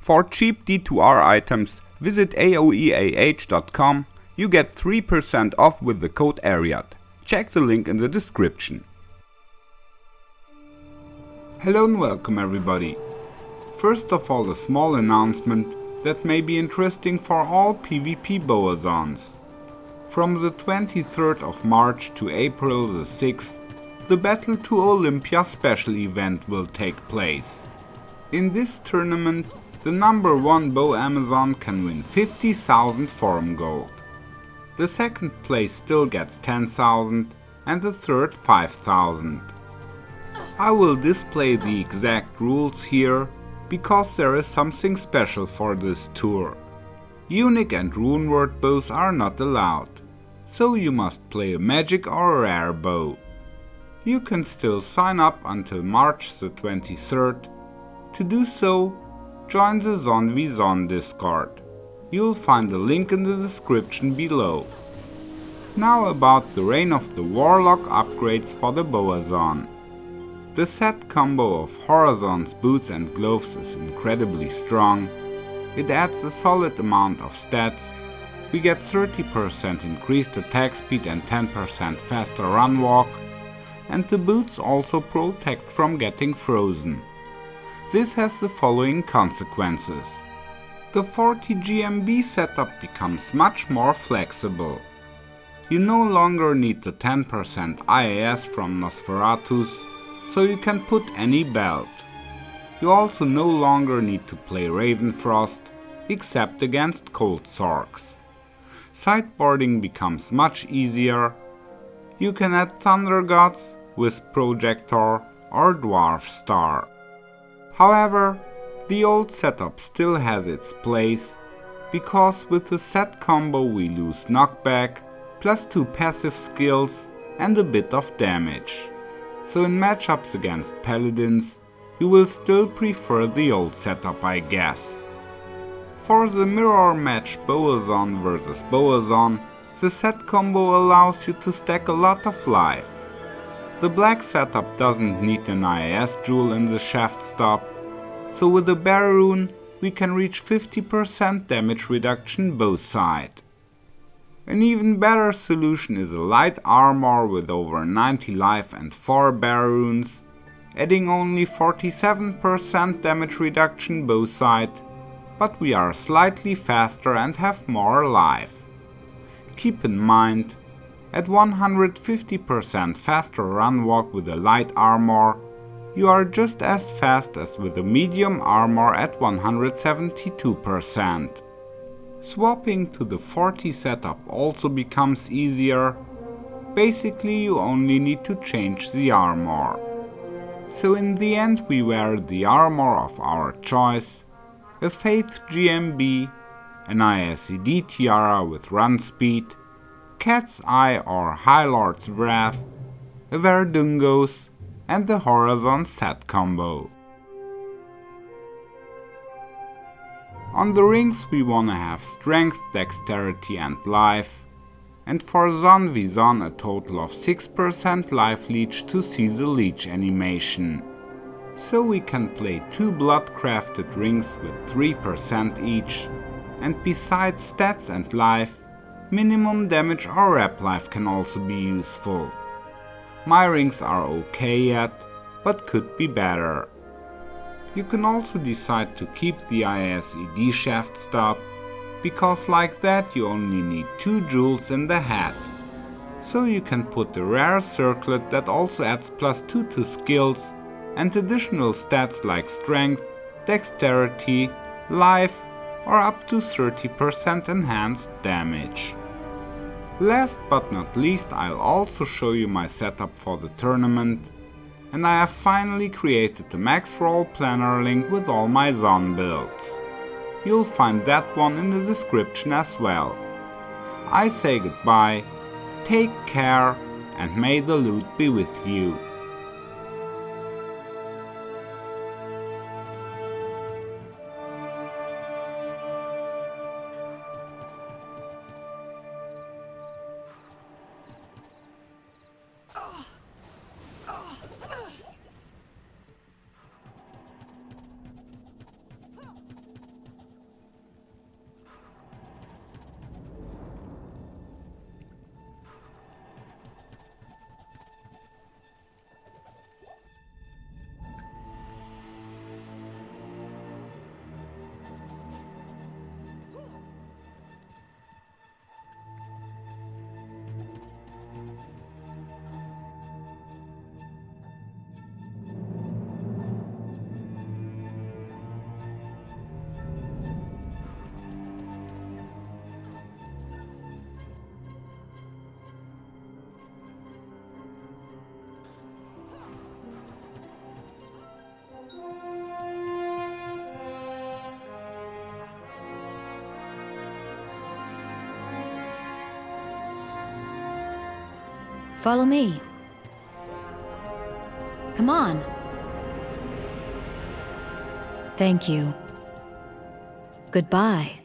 For cheap D2R items, visit aoeah.com. You get 3% off with the code Arreat. Check the link in the description. Hello and welcome everybody. First of all, a small announcement that may be interesting for all PvP Bowazons. From the 23rd of March to April the 6th, the Battle to Olympia special event will take place. In this tournament, the number 1 Bow Amazon can win 50,000 forum gold. The second place still gets 10,000 and the third 5,000. I will display the exact rules here, because there is something special for this tour. Unique and rune word bows are not allowed, so you must play a magic or a rare bow. You can still sign up until March the 23rd. To do so, join the Bowazon Discord. You'll find the link in the description below. Now about the Reign of the Warlock upgrades for the Bowazon. The set combo of Horizon's boots and gloves is incredibly strong. It adds a solid amount of stats. We get 30% increased attack speed and 10% faster run walk, and the boots also protect from getting frozen. This has the following consequences. The 40 GMB setup becomes much more flexible. You no longer need the 10% IAS from Nosferatus, so you can put any belt. You also no longer need to play Ravenfrost, except against cold Sorks. Sideboarding becomes much easier. You can add Thunder Gods, Wisp Projector or Dwarf Star. However, the old setup still has its place, because with the set combo we lose knockback, plus 2 passive skills and a bit of damage. So in matchups against paladins, you will still prefer the old setup, I guess. For the mirror match Bowazon vs Bowazon, the set combo allows you to stack a lot of life. The black setup doesn't need an IAS jewel in the shaft stop, so with the Baron we can reach 50% damage reduction both sides. An even better solution is a light armor with over 90 life and 4 Barons, adding only 47% damage reduction both sides, but we are slightly faster and have more life. Keep in mind, at 150% faster run walk with a light armor, you are just as fast as with a medium armor at 172%. Swapping to the 40 setup also becomes easier. Basically you only need to change the armor. So in the end we wear the armor of our choice, a Faith GMB, an ISED tiara with run speed, Cat's Eye or High Lord's Wrath, a Verdungos and the Horizon set combo. On the rings we wanna have strength, dexterity and life, and for Bowazon a total of 6% life leech to see the leech animation. So we can play 2 blood crafted rings with 3% each, and besides stats and life, minimum damage or rep life can also be useful. My rings are okay yet, but could be better. You can also decide to keep the ISED shaft stop, because like that you only need 2 jewels in the hat. So you can put a rare circlet that also adds +2 to skills and additional stats like strength, dexterity, life or up to 30% enhanced damage. Last but not least, I'll also show you my setup for the tournament, and I have finally created a max roll planner link with all my Zon builds. You'll find that one in the description as well. I say goodbye, take care and may the loot be with you. Follow me. Come on. Thank you. Goodbye.